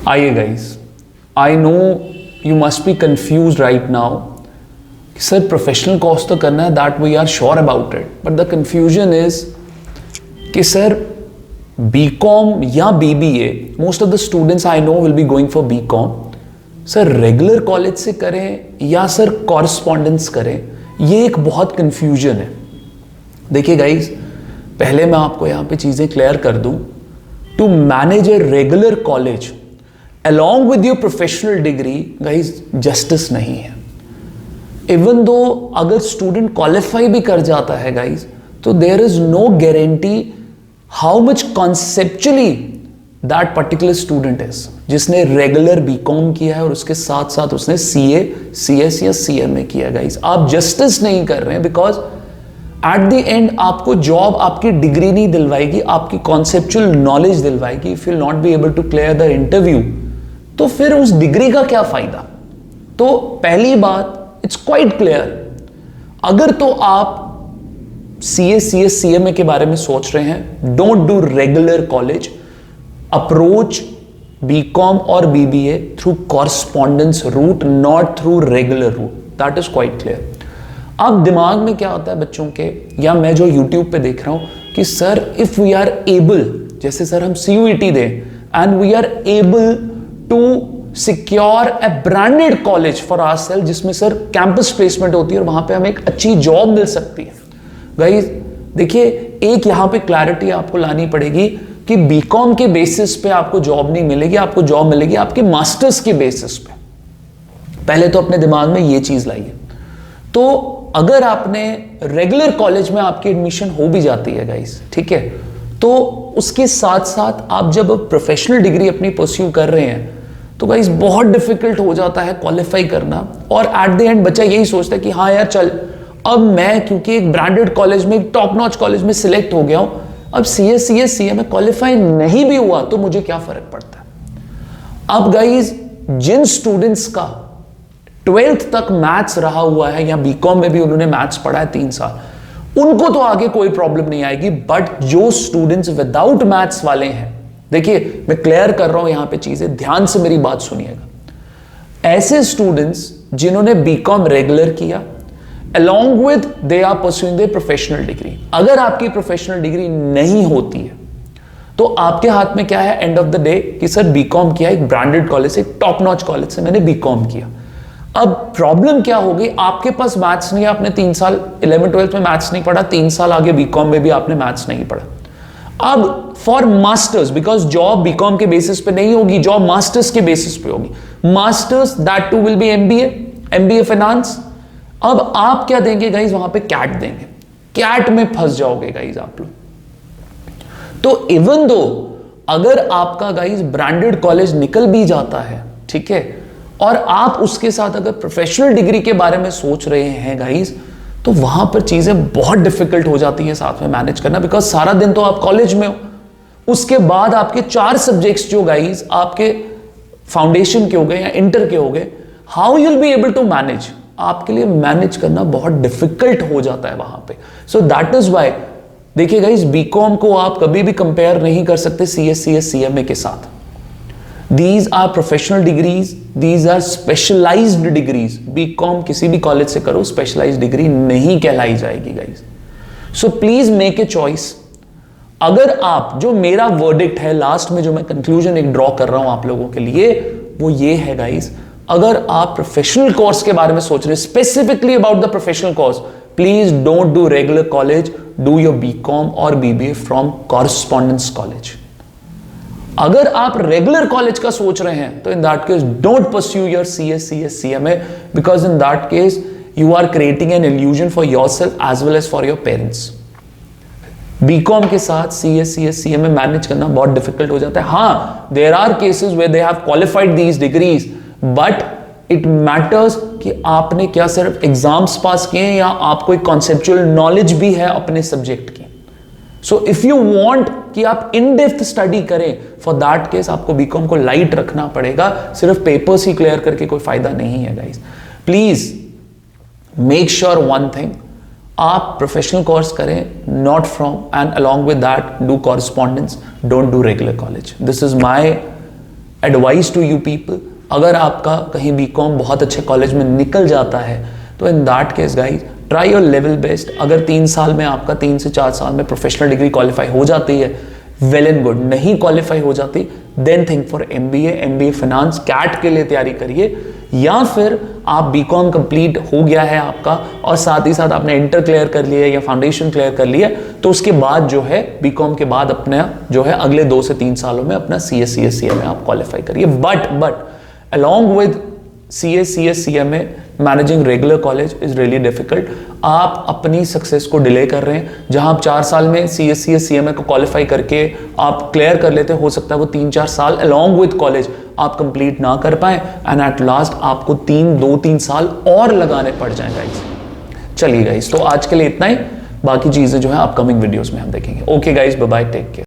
आइए guys, I know you must be confuse right now. Sir professional course तो करना है, that we are sure about it, but the confusion is कि sir BCom या BBA, most of the students I know will be going for BCom. Sir regular college से करें या sir correspondence करें, ये एक बहुत कंफ्यूजन है। देखिए गाइस, पहले मैं आपको यहाँ पे चीज़ें क्लियर कर दूं। To manage a regular college along with your professional degree, guys, justice नहीं है। इवन दो अगर स्टूडेंट क्वालिफाई भी कर जाता है गाइज, तो there is no guarantee how much conceptually that particular student is, जिसने रेगुलर बीकॉम किया है और उसके साथ साथ उसने सीए, सीएस या सीएमए किया। गाइज आप जस्टिस नहीं कर रहे हैं, बिकॉज एट द एंड आपको जॉब आपकी डिग्री नहीं दिलवाएगी, आपकी कॉन्सेप्चुअल नॉलेज दिलवाएगी। If you not be able to clear the interview, तो फिर उस डिग्री का क्या फायदा। तो पहली बात, इट्स क्वाइट क्लियर, अगर तो आप सीए, सीएस, सीएमए के बारे में सोच रहे हैं, don't do regular college, approach BCom और BBA through correspondence route, not through regular route, that is quite clear. अब दिमाग में क्या होता है बच्चों के, या मैं जो यूट्यूब पे देख रहा हूं कि sir if we are able, जैसे सर हम सीयूईटी दें and we are able to secure a branded college for ourselves, जिसमें सर कैंपस प्लेसमेंट होती है और वहां पे हमें एक अच्छी जॉब मिल सकती है। गाइस देखिए, एक यहां पे क्लैरिटी आपको लानी पड़ेगी कि बीकॉम के बेसिस पे आपको जॉब नहीं मिलेगी, आपको जॉब मिलेगी आपके मास्टर्स के बेसिस पे। पहले तो अपने दिमाग में ये चीज लाइए। तो अगर आपने रेगुलर कॉलेज में आपकी एडमिशन हो भी जाती है गाइस, ठीक है, तो उसके साथ साथ आप जब प्रोफेशनल डिग्री अपनी परस्यू कर रहे हैं, तो गाइस बहुत डिफिकल्ट हो जाता है क्वालिफाई करना। और एट द एंड बच्चा यही सोचता है कि हाँ यार चल, अब मैं क्योंकि एक ब्रांडेड कॉलेज में, एक टॉप नॉच कॉलेज में सिलेक्ट हो गया हूं, अब सीएस, सीएस, सीए में क्वालिफाई नहीं भी हुआ तो मुझे क्या फर्क पड़ता है। अब गाइस जिन स्टूडेंट्स का 12th तक मैथ्स रहा हुआ है, या बीकॉम में भी उन्होंने मैथ्स पढ़ा है 3 साल, उनको तो आगे कोई प्रॉब्लम नहीं आएगी। बट जो स्टूडेंट्स विदाउट मैथ्स वाले हैं, देखिए मैं क्लियर कर रहा हूं यहां पे चीजें, ध्यान से मेरी बात सुनिएगा। ऐसे स्टूडेंट्स जिन्होंने बीकॉम रेगुलर किया, along with they are pursuing their professional degree, अगर आपकी प्रोफेशनल डिग्री नहीं होती है तो आपके हाथ में क्या है एंड ऑफ द डे, कि सर बीकॉम किया एक ब्रांडेड कॉलेज से, एक टॉप नॉच कॉलेज से मैंने बीकॉम किया। अब प्रॉब्लम क्या होगी, आपके पास मैथ्स नहीं है, आपने 3 साल 11th 12th में मैथ्स नहीं पढ़ा, 3 साल आगे बीकॉम में भी आपने मैथ्स नहीं पढ़ा। अब for masters, because job BCom के बेसिस पे नहीं होगी, जॉब मास्टर्स के बेसिस पे होगी, masters that too will be MBA, MBA finance. अब आप क्या देंगे गाइज, वहां पे कैट देंगे, कैट में फंस जाओगे गाइज आप लोग। तो इवन दो अगर आपका गाइज ब्रांडेड कॉलेज निकल भी जाता है, ठीक है, और आप उसके साथ अगर प्रोफेशनल डिग्री के बारे में सोच रहे हैं गाइज, तो वहां पर चीजें बहुत डिफिकल्ट हो जाती हैं साथ में मैनेज करना, बिकॉज सारा दिन तो आप कॉलेज में हो, उसके बाद आपके 4 सब्जेक्ट्स जो गाइज आपके फाउंडेशन के हो गए या इंटर के हो गए, how you will be able to manage, आपके लिए मैनेज करना बहुत डिफिकल्ट हो जाता है वहां पे। सो दैट इज वाई देखिए गाइज, बीकॉम को आप कभी भी कंपेयर नहीं कर सकते सीएस, सीएस, सीएमए के साथ। These are professional degrees, these are specialized degrees. BCom किसी भी कॉलेज से करो, स्पेशलाइज्ड डिग्री नहीं कहलाई जाएगी guys. So please make a choice. अगर आप, जो मेरा वर्डिक्ट है लास्ट में, जो मैं कंक्लूजन एक ड्रॉ कर रहा हूं आप लोगों के लिए, वो ये है गाइज, अगर आप प्रोफेशनल कोर्स के बारे में सोच रहे हैं, specifically about the professional course, please don't do regular college, do your BCom और बीबीए फ्रॉम कॉरस्पॉन्डेंस कॉलेज। अगर आप रेगुलर कॉलेज का सोच रहे हैं, तो in that case don't pursue your CS, CS, CMA, because in that case you are creating an illusion for yourself as well as for your parents. BCom के साथ CS, CS, CMA manage करना बहुत difficult हो जाता है। हाँ, there are cases where they have qualified these degrees, but it matters कि आपने क्या सिर्फ एग्जाम्स पास किए हैं या आपको एक कॉन्सेप्चुअल नॉलेज भी है अपने सब्जेक्ट की। सो इफ यू वांट कि आप इन डेप्थ स्टडी करें, फॉर दैट केस आपको बीकॉम को लाइट रखना पड़ेगा, सिर्फ पेपर्स ही क्लियर करके कोई फायदा नहीं है guys. Please make sure one thing, आप प्रोफेशनल कोर्स करें, not from and along with that do correspondence, don't do regular college. This is my advice to you people, अगर आपका कहीं बीकॉम बहुत अच्छे कॉलेज में निकल जाता है तो in that case guys try your level best. अगर 3 साल में आपका 3 से 4 साल में प्रोफेशनल डिग्री क्वालिफाई हो जाती है, वेल एंड गुड। नहीं क्वालिफाई हो जाती, then think for MBA finance, CAT के लिए तैयारी करिए, या फिर आप बीकॉम कंप्लीट हो गया है आपका और साथ ही साथ आपने इंटर क्लियर कर लिया या फाउंडेशन क्लियर कर लिया, तो उसके बाद जो है बीकॉम के बाद अपना जो है अगले 2 से 3 सालों में अपना CA में आप क्वालिफाई करिए। But along with CA managing regular college is really difficult. आप अपनी सक्सेस को डिले कर रहे हैं। जहां आप 4 साल में CA को क्वालिफाई करके आप क्लियर कर लेते, हो सकता है वो 3-4 साल along with कॉलेज आप कंप्लीट ना कर पाए एंड एट लास्ट आपको 2-3 साल और लगाने पड़ जाए गाइस। चलिए गाइस, तो आज के लिए इतना ही, बाकी चीजें जो है अपकमिंग वीडियोस में हम देखेंगे। Okay guys, bye bye, take care.